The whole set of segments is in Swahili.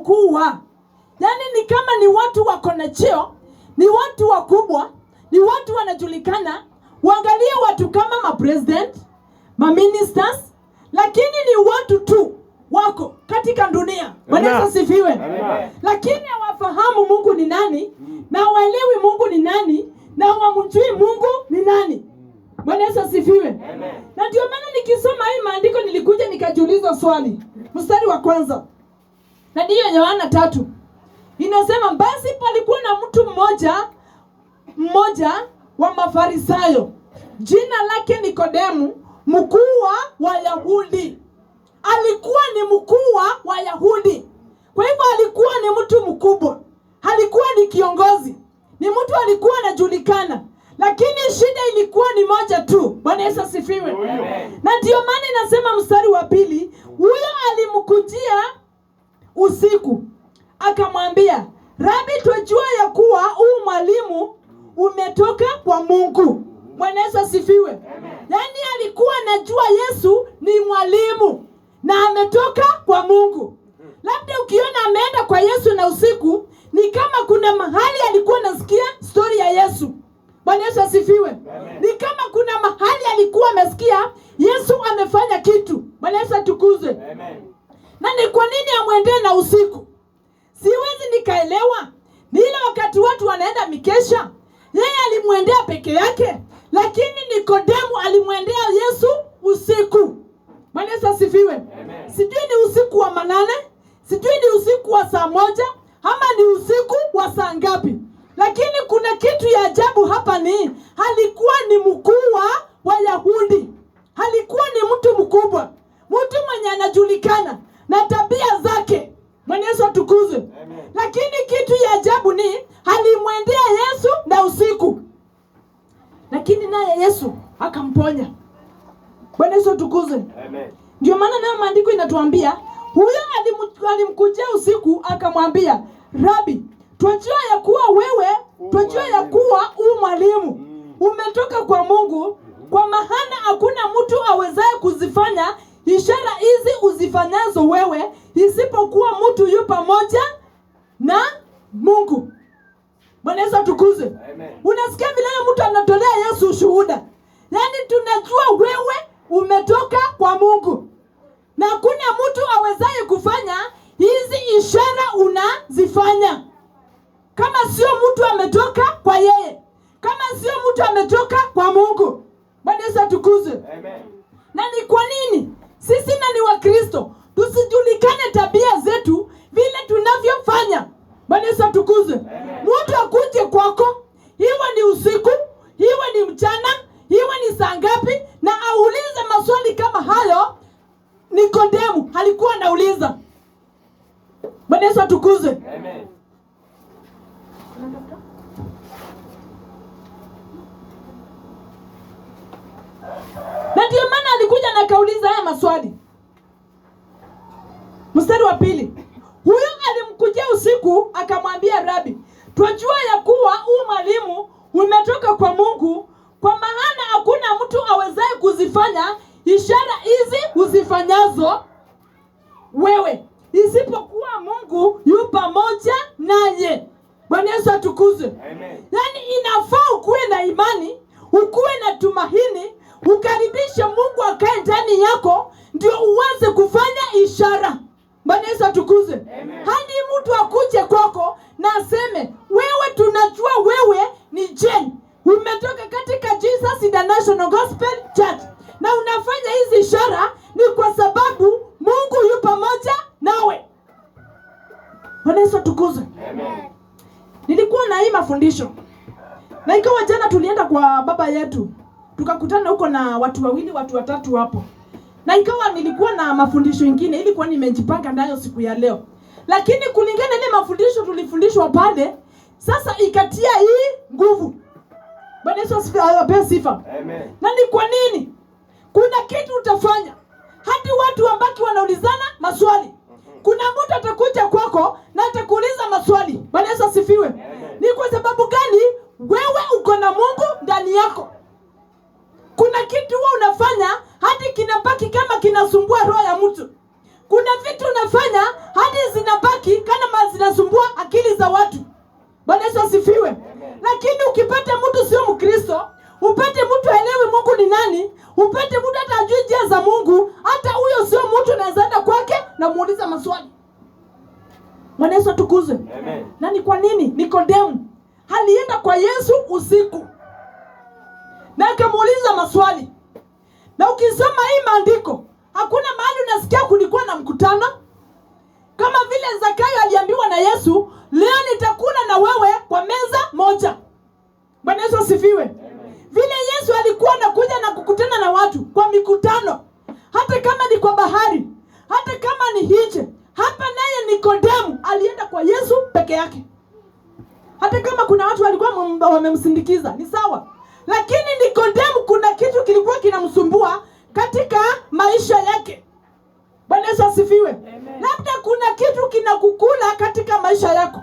mkuu wa. Yaani ni kama ni watu wako na cheo, ni watu wakubwa, ni watu wanajulikana. Uangalie watu kama ma-president, ma-ministers, lakini ni watu tu wako katika dunia. Bwana Yesu asifiwe. Lakini hawafahamu Mungu ni nani, na hawaelewi Mungu ni nani, na hawamjui Mungu ni nani. Bwana Yesu asifiwe. Na ndio maana nikisoma hii maandiko nilikuja nikajiuliza swali. Mstari wa kwanza. Na ndiyo Yohana 3. Inasema basi palikuwa na mtu mmoja wa Mafarisayo. Jina lake Nikodemu, mkuu wa Wayahudi. Alikuwa ni mkuu wa Wayahudi. Kwa hivyo alikuwa ni mtu mkubwa. Alikuwa ni kiongozi. Ni mtu alikuwa anajulikana. Lakini shida ilikuwa ni moja tu. Bwana Yesu asifiwe. Na ndio maana inasema mstari wa 2, huyo alimkujia usiku. Akamwambia, Rabi, twajua ya kuwa huu mwalimu umetoka kwa Mungu. Bwana Yesu asifiwe. Yaani alikuwa anajua Yesu ni mwalimu na ametoka kwa Mungu. Labda ukiona ameenda kwa Yesu na usiku, ni kama kuna mahali alikuwa anasikia story ya Yesu. Bwana Yesu asifiwe. Ni kama kuna mahali alikuwa amesikia Yesu amefanya kitu. Bwana Yesu atukuzwe. Na ni kwa nini amwendee na usiku? Siwezi nikaelewa. Ni ile wakati watu wanaenda mikesha, yeye alimwendea peke yake, lakini Nikodemu alimwendea Yesu usiku. Bwana Yesu asifiwe. Sijui ni usiku wa 8, sijui ni usiku wa saa 1, ama ni usiku wa saa ngapi. Lakini kuna kitu ya ajabu hapa, ni alikuwa ni mkuu wa Wayahudi. Alikuwa ni mtu mkubwa, mtu mwenye anajulikana na tabia zake. Bwana Yesu atukuzwe. Lakini kitu ya ajabu ni alimwendea Yesu na usiku. Lakini naye Yesu akamponya. Bwana Yesu atukuzwe. Ndio maana nayo maandiko inatuambia huyo alimkujia usiku akamwambia, Rabi, twajua ya kuwa huu mwalimu umetoka kwa Mungu, kwa maana hakuna mtu awezaye kuzifanya ishara hizi uzifanyazo wewe, isipokuwa mtu yu pamoja na Mungu. Bwana Yesu atukuzwe. Unasikia vile mtu anatolea Yesu ushuhuda. Yaani tunajua wewe umetoka kwa Mungu, na hakuna mtu awezaye kufanya hizi ishara unazifanya kama sio mtu ametoka kwa yeye, kama sio mtu ametoka kwa Mungu. Bwana Yesu atukuzwe. Na ni kwa nini sisi na ni Wakristo tusijulikane tabia zetu vile tunavyofanya? Bwana Yesu atukuzwe. Mtu akuje kwako, iwe ni usiku, iwe ni mchana, iwe ni saa ngapi, na aulize maswali kama hayo Nikodemu alikuwa anauliza. Bwana Yesu atukuzwe. Na ndio maana alikuja na kauliza haya maswali. Mstari wa 2. Huyo alimkujia usiku akamwambia, Rabi, twajua ya kuwa huu mwalimu umetoka kwa Mungu, kwa maana hakuna mtu awezaye kuzifanya ishara hizi uzifanyazo wewe, isipokuwa Mungu yu pamoja naye. Bwana Yesu atukuzwe. Yaani inafaa ukuwe na imani, ukuwe na tumaini, ukaribishe Mungu akae ndani yako, ndio uweze kufanya ishara. Bwana Yesu atukuzwe. Hadi mtu akuje kwako na aseme, wewe tunajua wewe ni Jane, umetoka katika Jesus International Gospel Church, na unafanya hizi ishara ni kwa sababu Mungu yu pamoja nawe. Bwana Yesu atukuzwe. Nilikuwa na hii mafundisho, na ikawa jana tulienda kwa baba yetu, tukakutana huko na watu wawili, watu watatu hapo. Na ikawa nilikuwa na mafundisho mengine, ilikuwa nimejipanga nayo siku ya leo. Lakini kulingana ile mafundisho tulifundishwa pale, sasa ikatia hii nguvu. Bwana Yesu apewe sifa. Na ni kwa nini? Kuna kitu utafanya hadi watu wabaki wanaulizana maswali. Kuna mtu atakuja kwako na atakuuliza maswali. Bwana Yesu asifiwe. Ni kwa sababu gani? Wewe uko na Mungu ndani yako. Kuna kitu wewe unafanya hadi kinabaki kama kinasumbua roho ya mtu. Kuna vitu unafanya hadi zinabaki kana namuuliza maswali. Bwana Yesu atukuzwe. Amen. Na ni kwa nini Nikodemu alienda kwa Yesu usiku na akamuuliza maswali? Na ukisoma hii maandiko, hakuna mahali unasikia kulikuwa na mkutano. Kama vile Zakayo aliambiwa na Yesu, leo nitakula na wewe kwa meza moja. Bwana Yesu asifiwe. Vile Yesu alikuwa anakuja na kukutana na watu kwa mikutano, hata kama ni kwa bahari, hata kama ni nje. Hapa naye Nikodemu alienda kwa Yesu peke yake. Hata kama kuna watu walikuwa wamemsindikiza, ni sawa. Lakini Nikodemu kuna kitu kilikuwa kinamsumbua katika maisha yake. Bwana Yesu asifiwe. Labda kuna kitu kinakukula katika maisha yako.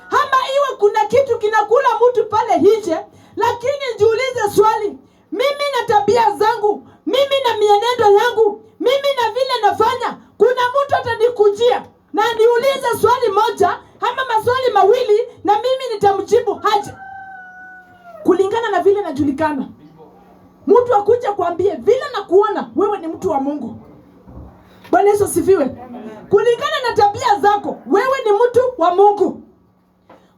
Ama iwe kuna kitu kinakula mtu pale nje, lakini jiulize swali, mimi na tabia zangu, mimi na mienendo yangu, mimi na vile nafanya, kuna mtu atanikujia na niulize swali moja ama maswali mawili, na mimi nitamjibu haje kulingana na vile najulikana. Mtu akuja kuambie vile na kuona wewe ni mtu wa Mungu. Bwana Yesu asifiwe. Kulingana na tabia zako, wewe ni mtu wa Mungu.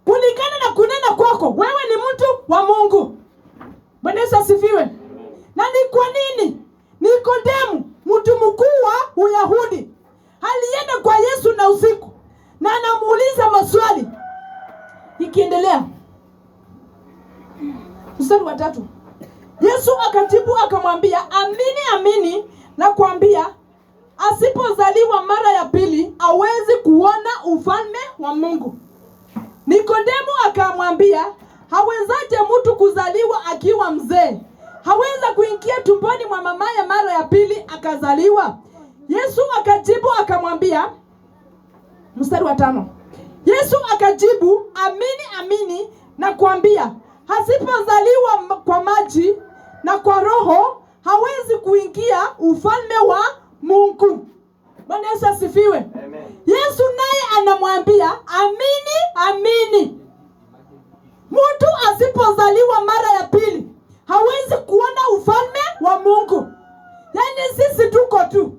Kulingana na kunena kwako, wewe ni mtu wa Mungu. Bwana Yesu asifiwe. Na ni kwa nini Nikodemu, mtu mkuu wa Uyahudi, alienda kwa Yesu na usiku na anamuuliza maswali? Ikiendelea mstari wa 3, Yesu akajibu akamwambia, amini amini nakwambia, asipozaliwa mara ya pili hawezi kuona ufalme wa Mungu. Nikodemu akamwambia, hawezaje mtu kuzaliwa akiwa mzee? Haweza kuingia tumboni mwa mamaye mara ya pili akazaliwa? Yesu akajibu akamwambia, mstari wa 5, Yesu akajibu, amini amini nakwambia, asipozaliwa kwa maji na kwa roho hawezi kuingia ufalme wa Mungu. Bwana Yesu asifiwe. Amen. Yesu naye anamwambia, amini amini, mtu asipozaliwa mara ya pili hawezi kuona ufalme wa Mungu. Yaani sisi tuko tu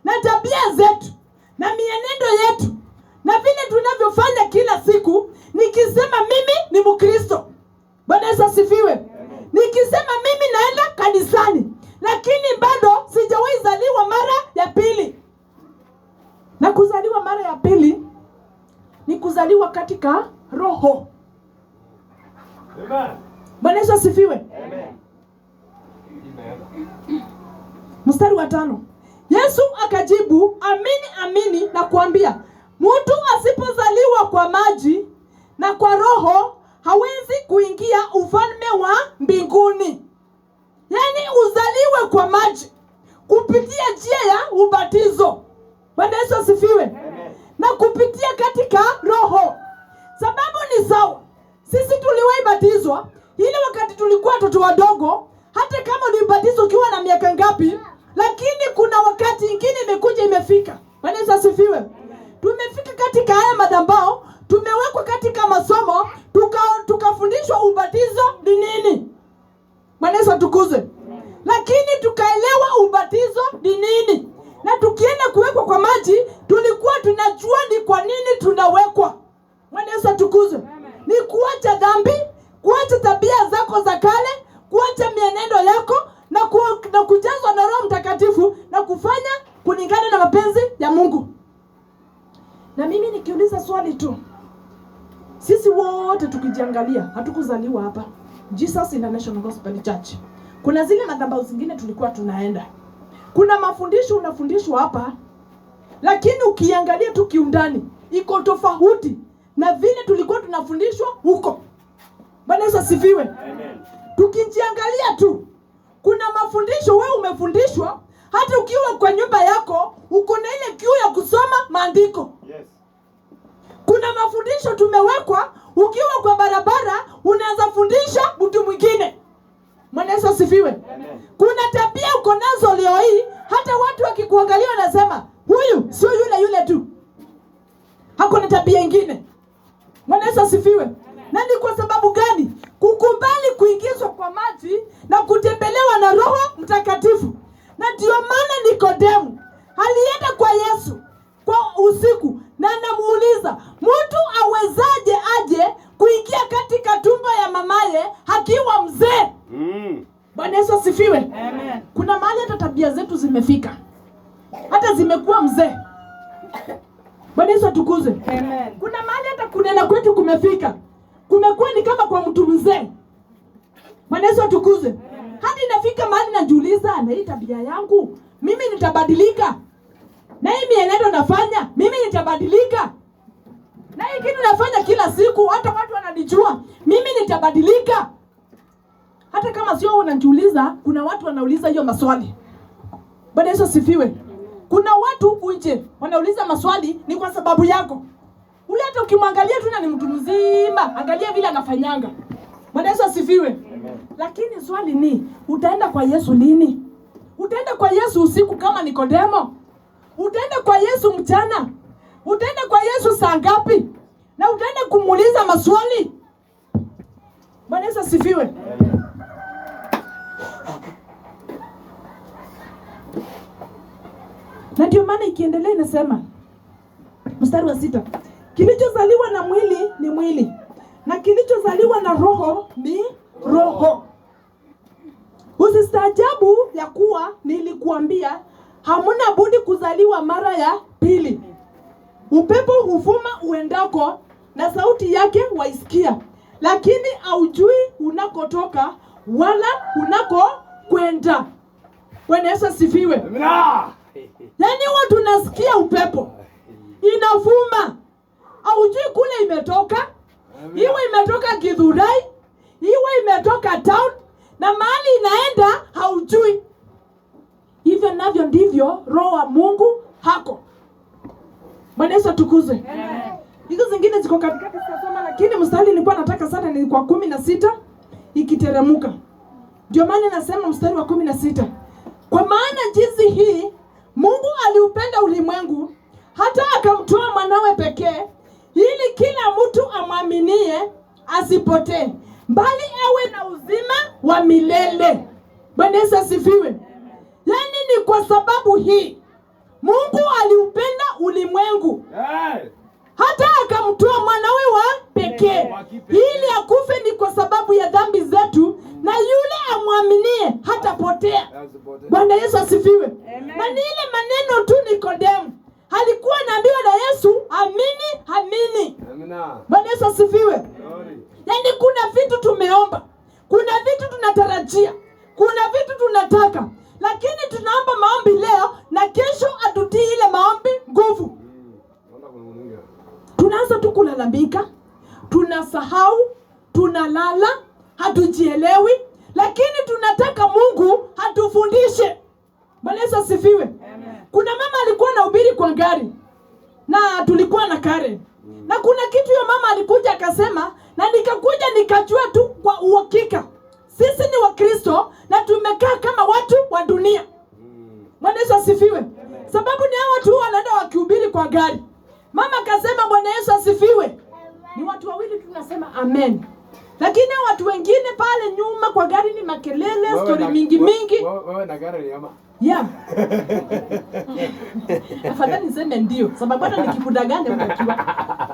na tabia zetu na mienendo yetu na vile tunavyofanya kila siku. Nikisema mimi ni Mkristo, Bwana Yesu asifiwe, nikisema mimi naenda kanisani, lakini bado sijawahi zaliwa mara ya pili. Na kuzaliwa mara ya pili ni kuzaliwa katika roho. Amen. Bwana Yesu asifiwe. Amen. Mstari wa 5, Yesu akajibu, amini amini nakwambia, mtu asipozaliwa kwa maji na kwa roho hawezi kuingia ufalme wa mbinguni. Yaani uzaliwe kwa maji kupitia njia ya ubatizo. Bwana Yesu asifiwe. Amen. Na kupitia katika roho. Sababu ni sawa, sisi tuliwahi batizwa ile wakati tulikuwa watoto wadogo. Hata kama ulibatizwa ukiwa na miaka ngapi, lakini kuna wakati ingine imekuja imefika. Bwana Yesu asifiwe. Tumefika katika haya madhabahu, tumewekwa katika masomo, tukafundishwa ubatizo ni nini. Bwana Yesu atukuzwe. Lakini tukaelewa ubatizo ni nini. Na tukienda kuwekwa kwa maji, tulikuwa tunajua ni kwa nini tunawekwa. Bwana Yesu atukuzwe. Ni kuacha dhambi, kuacha tabia zako za kale, kuacha mienendo yako na kujazwa na Roho Mtakatifu na kufanya kulingana na mapenzi ya Mungu. Na mimi nikiuliza swali tu, sisi wote tukijiangalia, hatukuzaliwa hapa Jesus International Gospel Church. Kuna zile madhabahu zingine tulikuwa tunaenda, kuna mafundisho unafundishwa hapa, lakini ukiangalia tu kiundani iko tofauti na vile tulikuwa tunafundishwa huko. Bwana Yesu asifiwe. Amen. Tukijiangalia tu, kuna mafundisho wewe umefundishwa, hata ukiwa kwa nyumba yako uko na ile kiu ya kusoma maandiko. Yes. Kuna mafundisho tumewekwa, ukiwa kwa barabara unaanza fundisha mtu mwingine. Bwana Yesu asifiwe. Amen. Kuna tabia uko nazo leo hii, hata watu wakikuangalia wanasema huyu sio yule tu, hakuna tabia ingine. Bwana Yesu asifiwe. Na ni kwa sababu gani? Kukubali kuingizwa kwa maji na kutembelewa na Roho Mtakatifu. Na ndio maana Nikodemu alienda kwa Yesu kwa usiku, na namuuliza mtu awezaje aje kuingia katika tumbo ya mamaye akiwa mzee? Bwana Yesu asifiwe. Amen. Kuna mahali hata tabia zetu zimefika, hata zimekuwa mzee. Bwana Yesu atukuzwe. Amen. Kuna mahali hata kunena kwetu kumefika, kumekuwa ni kama kwa mtu mzee. Bwana Yesu atukuzwe. Hadi inafika mahali najiuliza, na hii tabia yangu mimi nitabadilika? Na hii mienendo nafanya mimi nitabadilika? Na hii kitu nafanya kila siku hata watu wananijua, mimi nitabadilika? Hata kama sio unajiuliza, kuna watu wanauliza hiyo maswali. Bwana Yesu asifiwe. Kuna watu huku nje wanauliza maswali ni kwa sababu yako. Huyu hata ukimwangalia tu ni mtu mzima, angalia vile anafanyanga. Bwana Yesu asifiwe. Lakini swali ni, utaenda kwa Yesu lini? Utaenda kwa Yesu usiku kama Nikodemo? Utaenda kwa Yesu mchana? Utaenda kwa Yesu saa ngapi? Na utaenda kumuuliza maswali? Bwana Yesu asifiwe. Na ndio maana ikiendelea inasema mstari wa 6, kilichozaliwa na mwili ni mwili, na kilichozaliwa na roho ni roho. Usistaajabu ya kuwa nilikuambia hamuna budi kuzaliwa mara ya pili. Upepo huvuma uendako, na sauti yake waisikia, lakini haujui unakotoka wala unako kwenda. Bwana Yesu asifiwe. Yaani watu nasikia upepo inavuma, haujui kule imetoka. Iwe imetoka Githurai, iwe imetoka town, na mahali inaenda haujui. Hivyo navyo ndivyo roho wa Mungu hako. Bwana Yesu atukuzwe. Hizo zingine ziko katikati sitasoma, lakini mstari nilikuwa nataka sana ni kwa 16 ikiteremuka. Ndio maana nasema mstari wa 16. Kwa maana jinsi hii Mungu aliupenda ulimwengu hata akamtoa mwanawe pekee, ili kila mtu amwaminie asipotee, bali awe na uzima wa milele. Bwana Yesu asifiwe. Yaani ni kwa sababu hii Mungu aliupenda ulimwengu hata akamtoa mwanawe wa pekee, ili akufe ni kwa sababu ya dhambi zetu, na yule amwaminie hatapotea. Bwana Yesu asifiwe. Na ni ile maneno tu Nikodemo alikuwa anaambiwa na Yesu, amini, amini. Bwana Yesu asifiwe. Yaani kuna vitu tumeomba, kuna vitu tunatarajia, kuna vitu tunataka, lakini tunaomba maombi leo na kesho atutii ile maombi nguvu. Tunaanza tu kulalamika, tunasahau, tunalala, hatujielewi, lakini tunataka Mungu atufundishe. Bwana Yesu asifiwe. Kuna mama alikuwa anahubiri kwa gari, na tulikuwa na Karen. Na kuna kitu hiyo mama alikuja akasema, na nikakuja nikajua tu kwa uhakika sisi ni Wakristo na tumekaa kama watu wa dunia. Bwana Yesu asifiwe. Sababu ni hao watu wanaenda wakihubiri kwa gari. Mama akasema Bwana Yesu asifiwe. Ni watu wawili tunasema amen. Lakini watu wengine pale nyuma kwa gari ni makelele, story mingi. Wewe na gari ni ama? Yeah. Afadhali niseme ndio, sababu hata nikikudanganya unajua.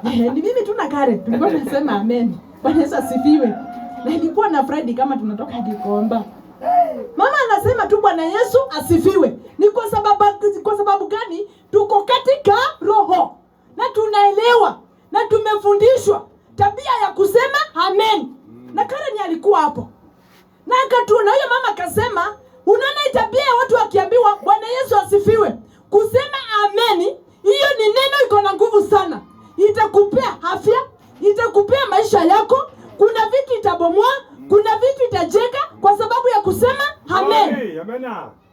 Ni mimi tu na gari. Tulikuwa tunasema amen. Bwana Yesu asifiwe. Na ilikuwa na Friday kama tunatoka Gikomba. Mama anasema tu Bwana Yesu asifiwe. Ni kwa sababu gani? Tuko katika roho. Na tunaelewa na tumefundishwa tabia ya kusema amen. Na Karen alikuwa hapo. Na akatuna huyo mama akasema, unaona tabia ya watu wakiambiwa Bwana Yesu asifiwe, kusema amen, hiyo ni neno iko na nguvu sana. Itakupea afya, itakupea maisha yako, kuna vitu itabomoa, kuna vitu itajenga kwa sababu ya kusema amen.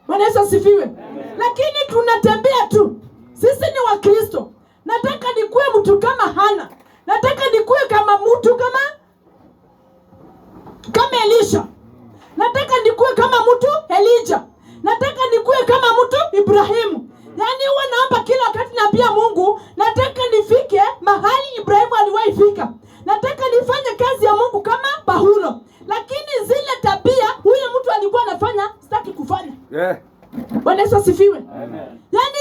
Bwana Yesu asifiwe. Lakini tunatembea tu. Sisi ni Wakristo. Nataka nikuwe mtu kama Hana. Nataka nikuwe kama mtu kama Elisha. Nataka nikuwe kama mtu Elijah. Nataka nikuwe kama mtu Ibrahimu. Yaani huwa naomba kila wakati naambia Mungu, nataka nifike mahali Ibrahimu aliwahi fika. Nataka nifanye kazi ya Mungu kama Paulo. Lakini zile tabia huyo mtu alikuwa anafanya sitaki kufanya. Yeah. Bwana Yesu asifiwe. Amen. Yaani